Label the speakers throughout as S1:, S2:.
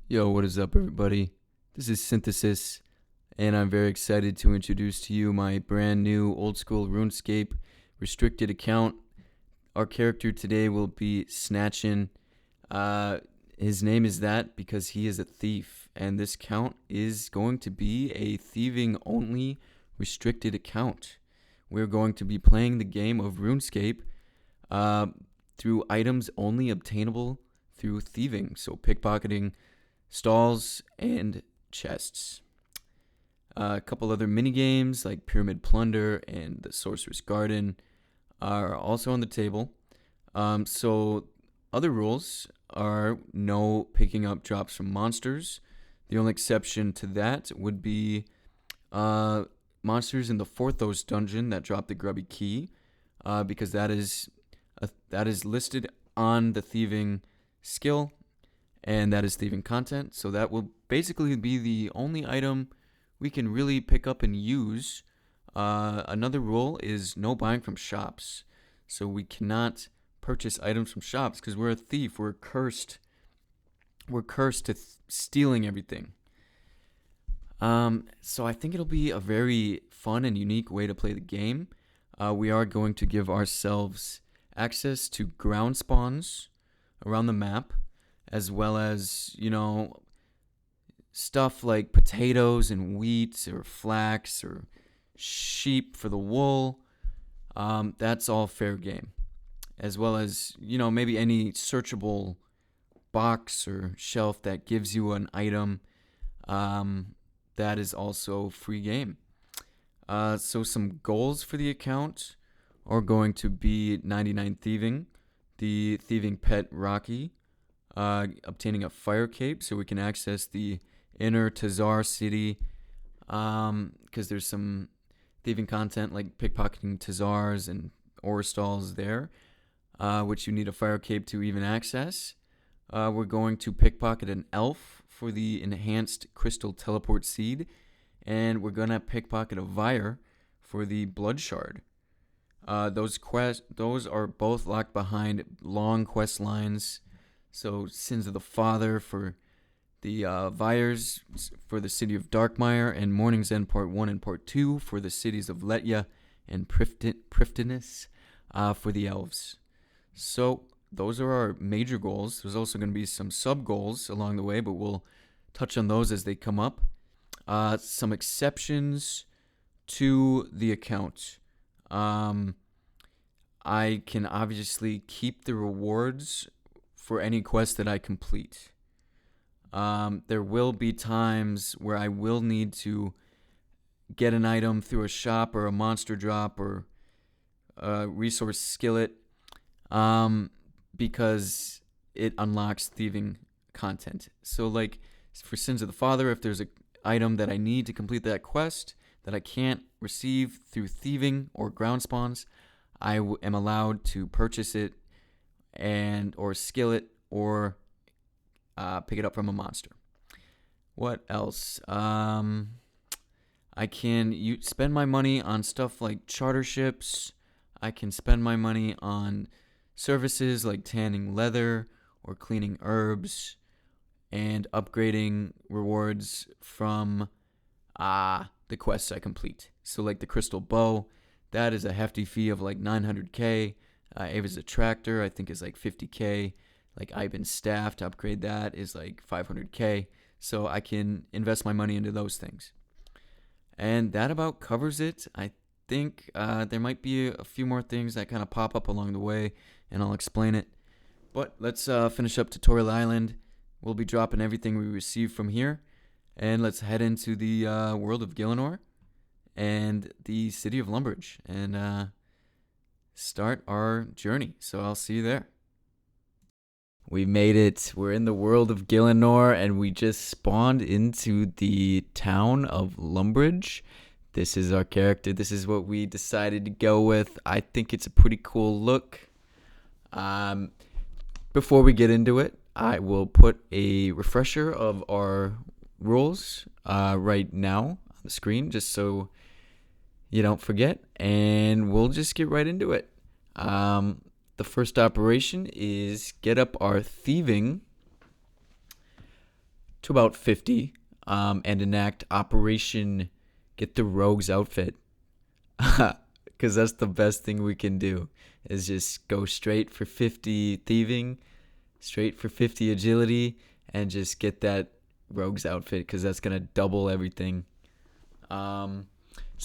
S1: Yo, what is up, everybody? This is Synthesis, and I'm very excited to introduce to you my brand new old school RuneScape restricted account. Our character today will be Snatchin. Uh, his name is that because he is a thief, and this account is going to be a thieving only restricted account. We're going to be playing the game of RuneScape uh, through items only obtainable through thieving, so pickpocketing stalls, and chests. A couple other mini games like Pyramid Plunder and the Sorcerer's Garden are also on the table. So other rules are no picking up drops from monsters. The only exception to that would be monsters in the Forthos dungeon that drop the grubby key, because that is listed on the thieving skill, and that is thieving content. So that will basically be the only item we can really pick up and use. Another rule is no buying from shops. So we cannot purchase items from shops because we're a thief. We're cursed. We're cursed to stealing everything. So I think it'll be a very fun and unique way to play the game. We are going to give ourselves access to ground spawns around the map, as well as, stuff like potatoes and wheat or flax or sheep for the wool. That's all fair game. As well as, maybe any searchable box or shelf that gives you an item. That is also free game. So some goals for the account are going to be 99 thieving, the thieving pet Rocky, obtaining a fire cape so we can access the inner Tazar city, because there's some thieving content like pickpocketing Tazars and ore stalls there, which you need a fire cape to even access. We're going to pickpocket an elf for the enhanced crystal teleport seed, and we're going to pickpocket a Vire for the blood shard. Those are both locked behind long quest lines. So Sins of the Father for the Vires for the city of Darkmire, and Morning's End Part 1 and Part 2 for the cities of Letya and Prifddinas for the elves. So those are our major goals. There's also going to be some sub-goals along the way, but we'll touch on those as they come up. Some exceptions to the account. I can obviously keep the rewards for any quest that I complete. There will be times where I will need to get an item through a shop or a monster drop or a resource skillet, because it unlocks thieving content. So like for Sins of the Father, if there's an item that I need to complete that quest that I can't receive through thieving or ground spawns, I am allowed to purchase it or skill it or pick it up from a monster. What else? I can spend my money on stuff like charter ships. I can spend my money on services like tanning leather or cleaning herbs and upgrading rewards from the quests I complete. So like the crystal bow, that is a hefty fee of like 900k. Ava's Attractor, I think, is like 50k. Like Ivan's Staff to upgrade that is like 500k. So I can invest my money into those things. And that about covers it. I think there might be a few more things that kind of pop up along the way, and I'll explain it. But let's finish up Tutorial Island. We'll be dropping everything we receive from here. And let's head into the world of Gielinor and the city of Lumbridge and start our journey. So I'll see you there. We made it. We're in the world of Gielinor, and we just spawned into the town of Lumbridge. This is our character. This is what we decided to go with. I think it's a pretty cool look. Before we get into it, I will put a refresher of our rules right now on the screen, just so you don't forget, and we'll just get right into it. The first operation is get up our thieving to about 50, and enact Operation Get the Rouges outfit. Because that's the best thing we can do, is just go straight for 50 thieving, straight for 50 agility, and just get that Rouges outfit, because that's going to double everything. So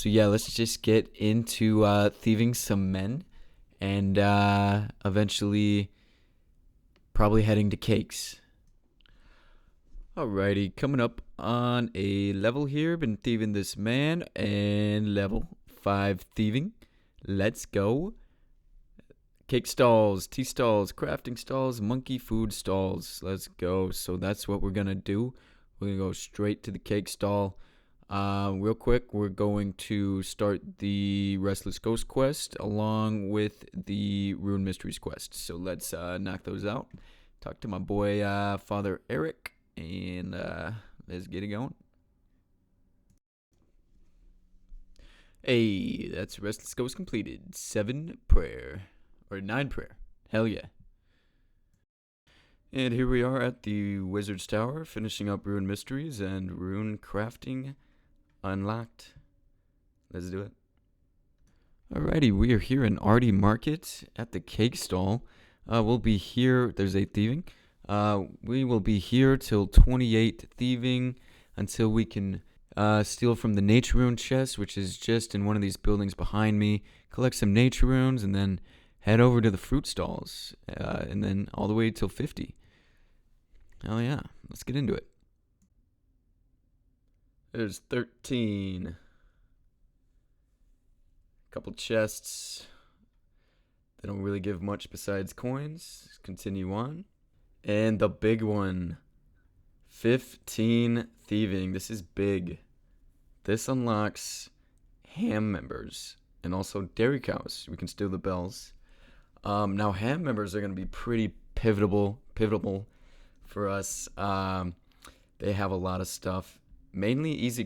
S1: yeah, let's just get into thieving some men, and eventually probably heading to cakes. Alrighty, coming up on a level here. Been thieving this man, and level 5 thieving. Let's go. Cake stalls, tea stalls, crafting stalls, monkey food stalls. Let's go. So that's what we're gonna do. We're gonna go straight to the cake stall. Real quick, we're going to start the Restless Ghost quest along with the Rune Mysteries quest. So let's knock those out. Talk to my boy Father Eric, and let's get it going. Hey, that's Restless Ghost completed. 7 prayer. Or 9 prayer. Hell yeah. And here we are at the Wizard's Tower, finishing up Rune Mysteries and Rune Crafting unlocked. Let's do it. Alrighty, we are here in Artie Market at the cake stall. We'll be here. There's 8 thieving. We will be here till 28 thieving until we can steal from the nature rune chest, which is just in one of these buildings behind me. Collect some nature runes and then head over to the fruit stalls, and then all the way till 50. Hell yeah, let's get into it. There's 13. Couple chests. They don't really give much besides coins. Let's continue on. And the big one. 15 thieving. This is big. This unlocks ham members and also dairy cows. We can steal the bells. Now ham members are going to be pretty pivotal for us. They have a lot of stuff. Mainly easy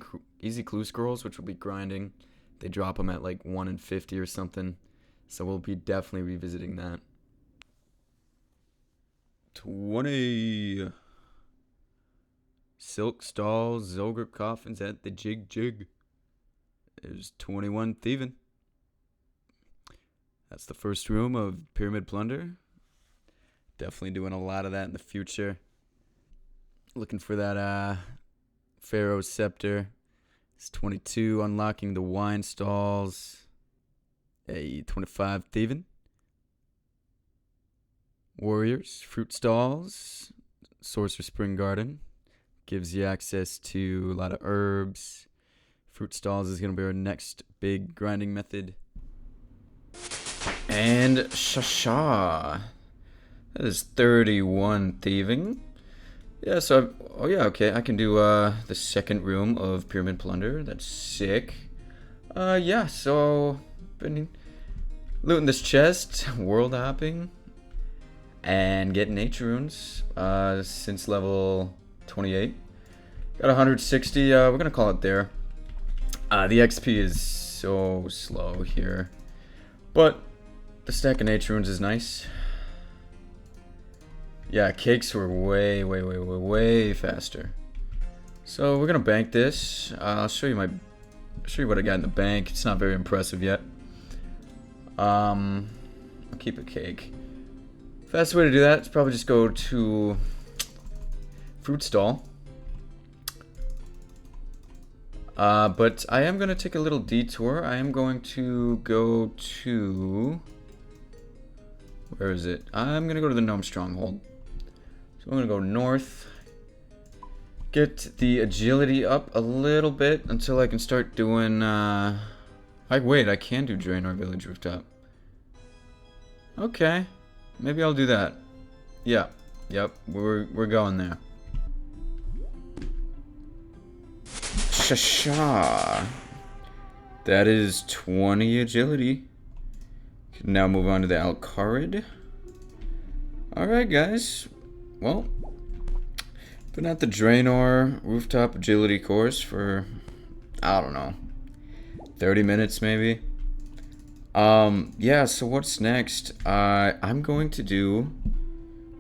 S1: clue scrolls, which we'll be grinding. They drop them at like 1 in 50 or something. So we'll be definitely revisiting that. 20. Silk stalls, Zogre coffins at the jig. There's 21 thieving. That's the first room of Pyramid Plunder. Definitely doing a lot of that in the future. Looking for that Pharaoh's Scepter. It's 22, unlocking the wine stalls. Hey, 25 thieving. Warriors, fruit stalls, Sorcerer Spring Garden. Gives you access to a lot of herbs. Fruit stalls is going to be our next big grinding method. And Shasha. That is 31 thieving. Yeah, so, okay, I can do the second room of Pyramid Plunder. That's sick. Yeah, so, been looting this chest, world hopping, and getting nature runes since level 28. Got 160, we're gonna call it there. The XP is so slow here, but the stack of nature runes is nice. Yeah, cakes were way faster. So we're gonna bank this. I'll show you what I got in the bank. It's not very impressive yet. I'll keep a cake. Fastest way to do that is probably just go to fruit stall. But I am gonna take a little detour. I am going to go to, where is it? I'm gonna go to the Gnome Stronghold. So I'm gonna go north, get the agility up a little bit until I can start doing, wait, I can do Draenor Village Rooftop. Okay, maybe I'll do that. Yeah, yep, we're going there. Shasha. That is 20 agility. Can now move on to the Alcarid. Alright, guys. Well, been at the Draenor Rooftop Agility course for, I don't know, 30 minutes maybe. Yeah, so what's next? I'm going to do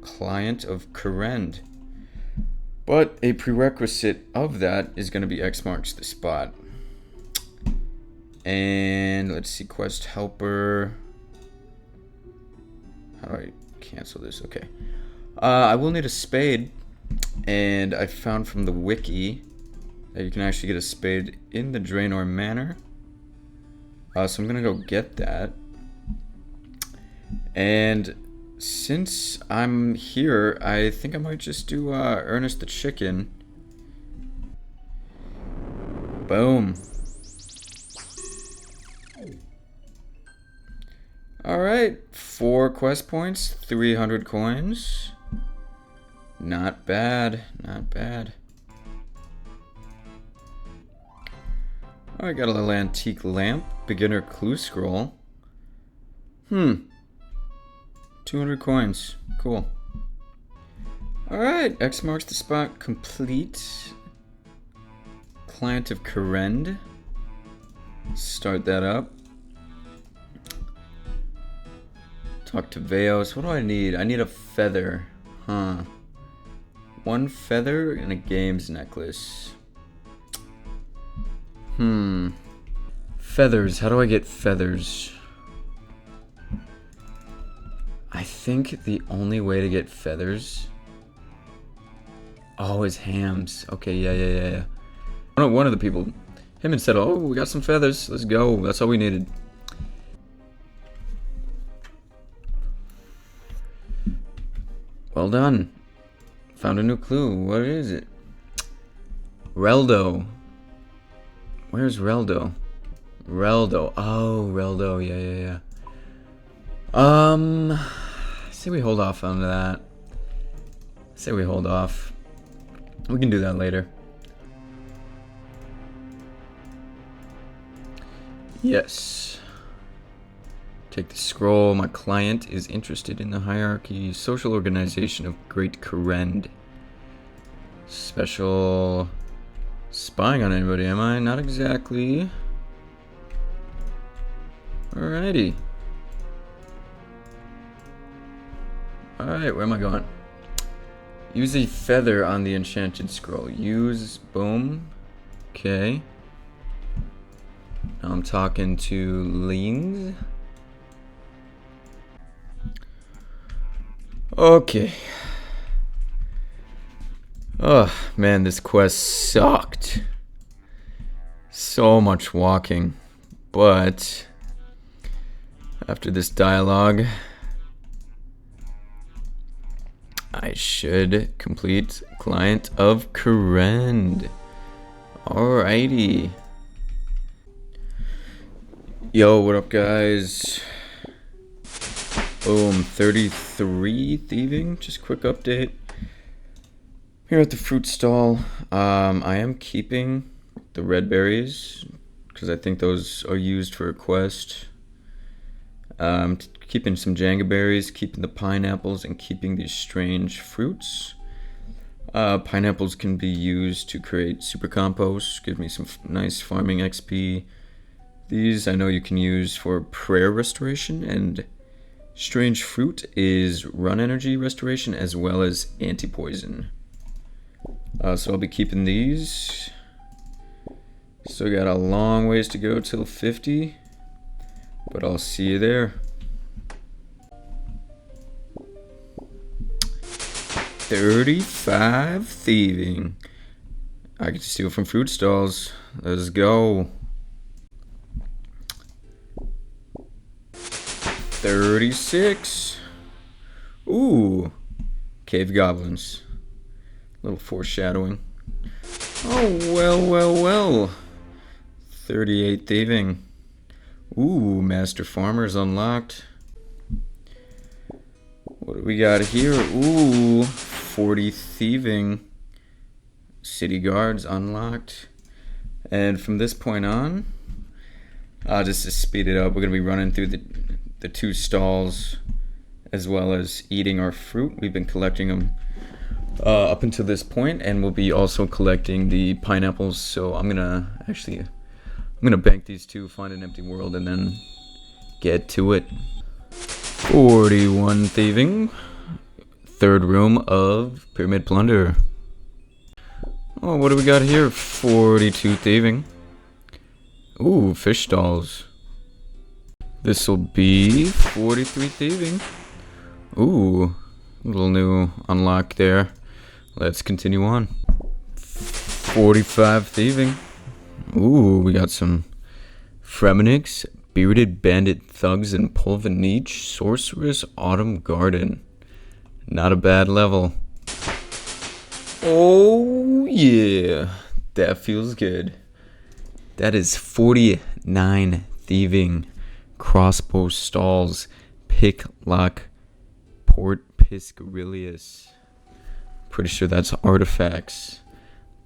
S1: Client of Korend. But a prerequisite of that is going to be X marks the spot. And let's see, quest helper. How do I cancel this? Okay. I will need a spade. And I found from the wiki that you can actually get a spade in the Draenor Manor. So I'm going to go get that. And since I'm here, I think I might just do Ernest the Chicken. Boom. Alright, 4 quest points, 300 coins. Not bad, not bad. Alright, got a little antique lamp, beginner clue scroll. 200 coins, cool. Alright, X marks the spot complete. Client of Karend. Start that up. Talk to Veos. What do I need? I need a feather. 1 feather and a games necklace. Feathers. How do I get feathers? I think the only way to get feathers... Oh, is hams. Okay, yeah. One of the people. Him and said, oh, we got some feathers. Let's go. That's all we needed. Well done. Found a new clue. What is it? Reldo. Where's Reldo? Reldo. Oh, Reldo. Yeah. Say we hold off on that. Say we hold off. We can do that later. Yes. Take the scroll. My client is interested in the hierarchy. Social organization of Great Karend. Special... Spying on anybody, am I? Not exactly. Alrighty. Alright, where am I going? Use a feather on the enchanted scroll. Use... Boom. Okay. Now I'm talking to Lings. Okay. Oh, man, this quest sucked. So much walking. But after this dialogue, I should complete Client of Karend. Alrighty. Yo, what up, guys? Boom, 33 thieving. Just quick update. Here at the fruit stall, I am keeping the red berries because I think those are used for a quest. Keeping some Jenga berries, keeping the pineapples, and keeping these strange fruits. Pineapples can be used to create super compost, give me some nice farming XP. These I know you can use for prayer restoration, and strange fruit is run energy restoration as well as anti-poison. So I'll be keeping these. Still got a long ways to go till 50, but I'll see you there. 35 thieving. I get to steal from fruit stalls. Let's go. 36. Ooh. Cave goblins. Little foreshadowing. Oh, well. 38 thieving. Ooh, Master Farmer's unlocked. What do we got here? Ooh, 40 thieving. City guards unlocked. And from this point on, just to speed it up, we're going to be running through the 2 stalls as well as eating our fruit. We've been collecting them up until this point, and we'll be also collecting the pineapples. So I'm gonna bank these 2, find an empty world, and then get to it. 41 thieving. 3rd room of Pyramid Plunder. Oh, what do we got here? 42 thieving. Ooh, fish stalls. This will be 43 thieving. Ooh, little new unlock there. Let's continue on. 45 thieving. Ooh, we got some Fremeniks, Bearded Bandit Thugs, and Pulvanich Sorceress Autumn Garden. Not a bad level. Oh, yeah. That feels good. That is 49 thieving. Crossbow stalls. Picklock. Port Piscarilius. Pretty sure that's artifacts.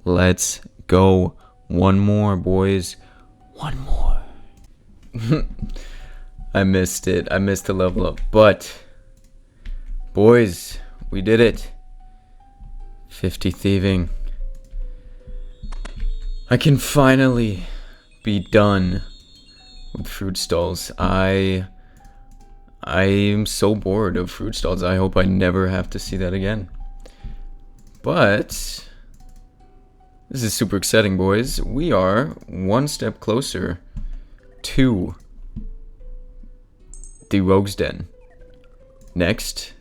S1: Let's go. One more, boys. One more. I missed it. I missed the level up. But, boys, we did it. 50 thieving. I can finally be done with fruit stalls. I am so bored of fruit stalls. I hope I never have to see that again. But this is super exciting, boys. We are one step closer to the Rouges Den. Next,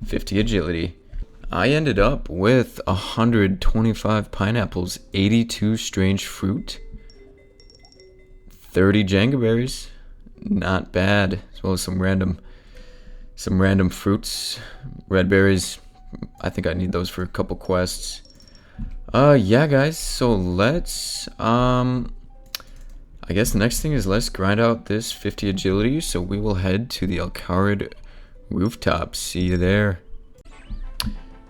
S1: 50 agility. I ended up with 125 pineapples, 82 strange fruit, 30 jangaberries. Not bad, as well as some random fruits, red berries. I think I need those for a couple quests. Yeah, guys. So let's I guess the next thing is let's grind out this 50 agility. So we will head to the Alcarid rooftop. See you there.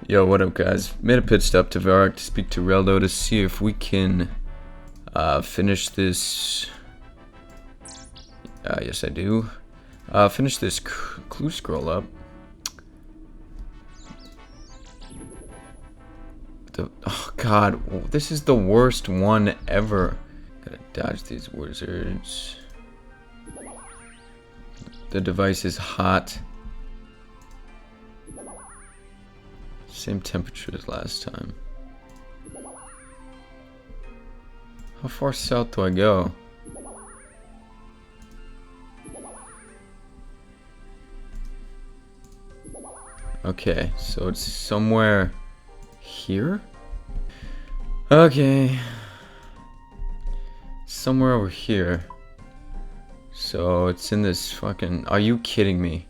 S1: Yo, what up, guys? Made a pit stop to Varrock to speak to Reldo to see if we can finish this. Yes, I do. Finish this clue scroll up. Oh god, this is the worst one ever. Gotta dodge these wizards. The device is hot. Same temperature as last time. How far south do I go? Okay, so it's somewhere here? Okay. Somewhere over here. So it's in this fucking... Are you kidding me?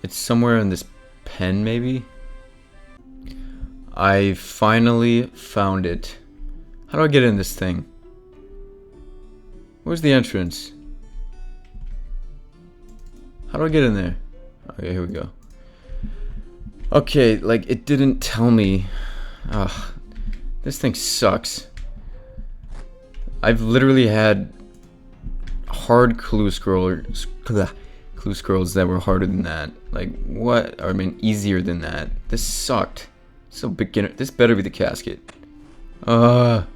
S1: It's somewhere in this pen, maybe? I finally found it. How do I get in this thing? Where's the entrance? How do I get in there? Okay, here we go. Okay, like, it didn't tell me. Ugh, this thing sucks. I've literally had hard clue scrolls that were harder than that. Like, what? Or, I mean, easier than that. This sucked. So beginner. This better be the casket. Talk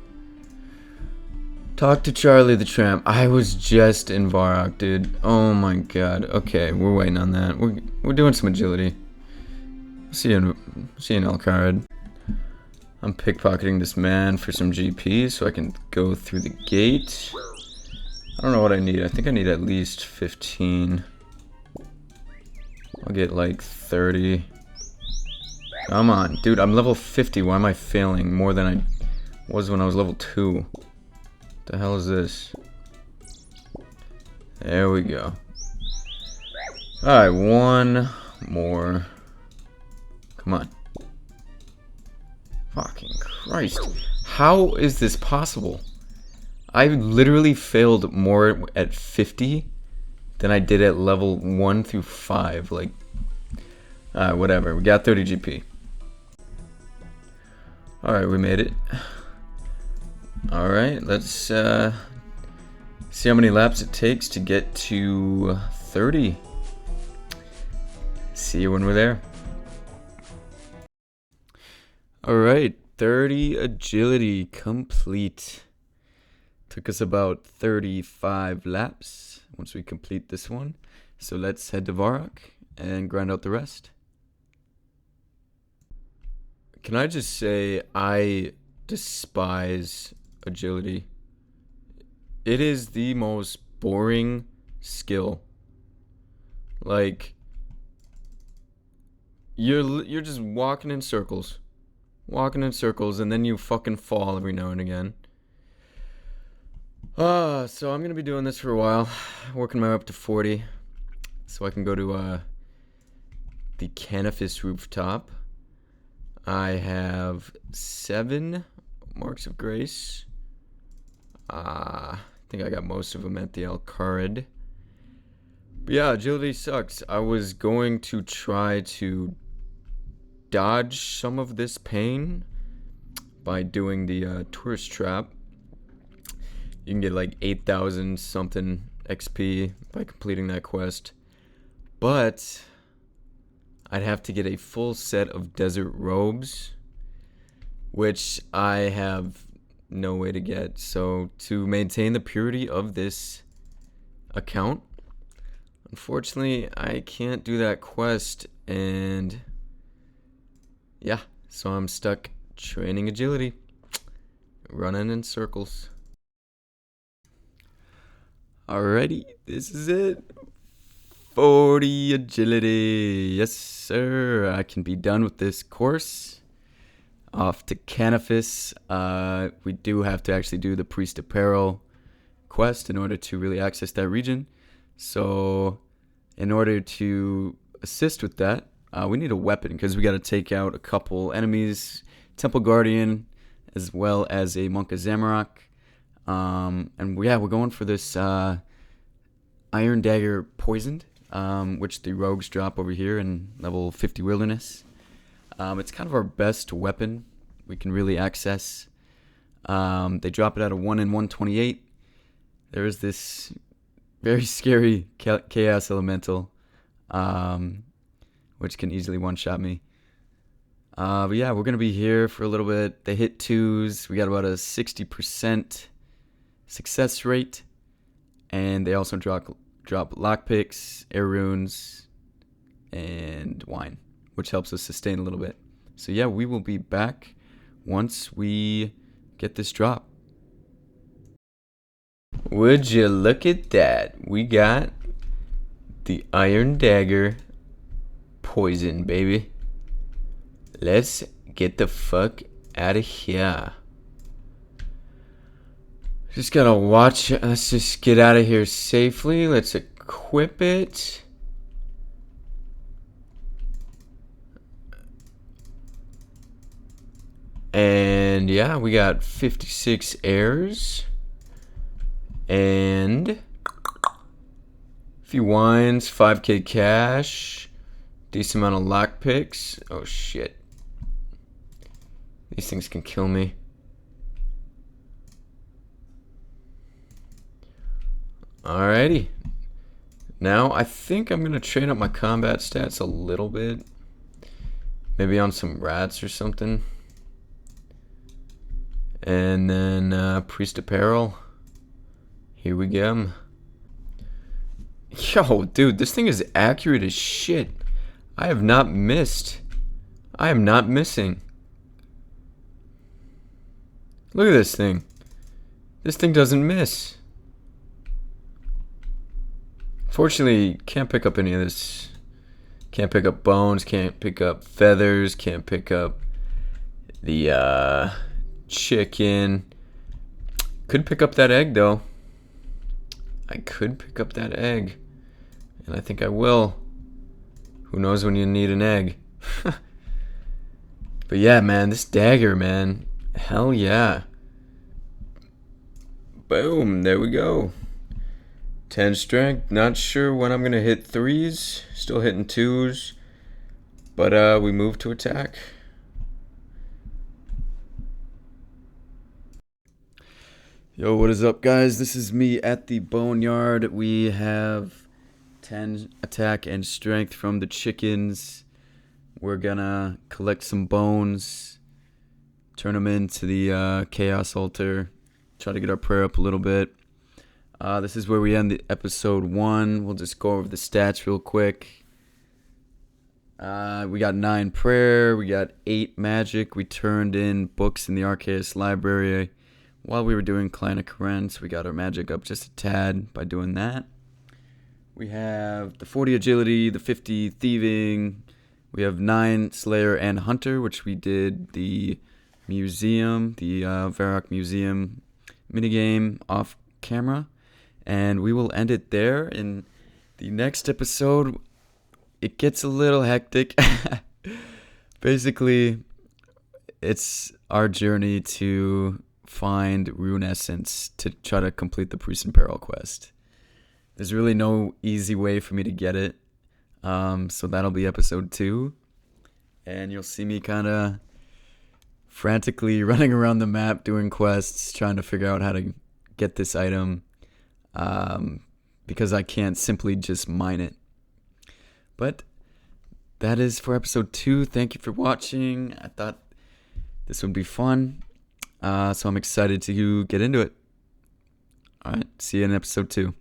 S1: to Charlie the Tramp. I was just in Varrock, dude. Oh my god. Okay, we're waiting on that. We're doing some agility. See you in Alcarid. I'm pickpocketing this man for some GP so I can go through the gate. I don't know what I need. I think I need at least 15. I'll get like 30. Come on, dude, I'm level 50. Why am I failing more than I was when I was level 2? What the hell is this? There we go. Alright, one more. Come on. Fucking Christ. How is this possible? I literally failed more at 50 than I did at level 1 through 5. Like, whatever. We got 30 GP. Alright, we made it. Alright, let's see how many laps it takes to get to 30. See you when we're there. Alright, 30 agility complete. Took us about 35 laps once we complete this one. So let's head to Varrock and grind out the rest. Can I just say, I despise agility. It is the most boring skill. Like, you're just walking in circles, and then you fucking fall every now and again. So I'm gonna be doing this for a while, working my way up to 40, so I can go to the Canifis rooftop. I have 7 marks of grace. I think I got most of them at the Alcarid. But yeah, agility sucks. I was going to try to dodge some of this pain by doing the tourist trap. You can get like 8,000 something XP by completing that quest. But I'd have to get a full set of desert robes, which I have no way to get. So to maintain the purity of this account, unfortunately, I can't do that quest, and yeah, so I'm stuck training agility, running in circles. Alrighty, this is it. 40 agility. Yes, sir. I can be done with this course. Off to Canifis. We do have to actually do the Priest Apparel quest in order to really access that region. So, in order to assist with that, we need a weapon because we got to take out a couple enemies, Temple Guardian, as well as a Monk of Zamorak. And yeah, we're going for this Iron Dagger Poisoned, which the Rouges drop over here in level 50 Wilderness. It's kind of our best weapon we can really access. They drop it out of 1 in 128. There is this very scary Chaos Elemental, which can easily one-shot me. But yeah, we're going to be here for a little bit. They hit 2s. We got about a 60% success rate. And they also drop lockpicks, air runes, and wine, which helps us sustain a little bit. So yeah, we will be back once we get this drop. Would you look at that? We got the Iron Dagger Poison, baby. Let's get the fuck out of here. Just gotta watch it. Let's just get out of here safely. Let's equip it. And yeah, we got 56 airs. And a few wines, 5k cash, decent amount of lockpicks. Oh shit. These things can kill me. Alrighty. Now I think I'm gonna train up my combat stats a little bit. Maybe on some rats or something. And then Priest Apparel. Here we go. Yo, dude, this thing is accurate as shit. I have not missed. I am not missing. Look at this thing. This thing doesn't miss. Fortunately, can't pick up any of this. Can't pick up bones, can't pick up feathers, can't pick up the chicken. Could pick up that egg though. I could pick up that egg. And I think I will. Who knows when you need an egg. But yeah, man, this dagger, man. Hell yeah. Boom, there we go. 10 strength. Not sure when I'm going to hit 3s. Still hitting 2s. But we move to attack. Yo, what is up, guys? This is me at the Boneyard. We have 10 attack and strength from the chickens. We're gonna collect some bones, turn them into the Chaos Altar, try to get our prayer up a little bit. This is where we end the episode 1. We'll just go over the stats real quick. We got 9 prayer. We got 8 magic. We turned in books in the Arceus library while we were doing Clan of Corrents. We got our magic up just a tad by doing that. We have the 40 agility, the 50 thieving. We have 9 Slayer and Hunter, which we did the museum, the Varrock Museum minigame off camera. And we will end it there. In the next episode, it gets a little hectic. Basically, it's our journey to find Rune Essence to try to complete the Priest in Peril quest. There's really no easy way for me to get it. So that'll be episode 2. And you'll see me kind of frantically running around the map doing quests, trying to figure out how to get this item. Because I can't simply just mine it. But that is for episode 2. Thank you for watching. I thought this would be fun. So I'm excited to get into it. All right. See you in episode 2.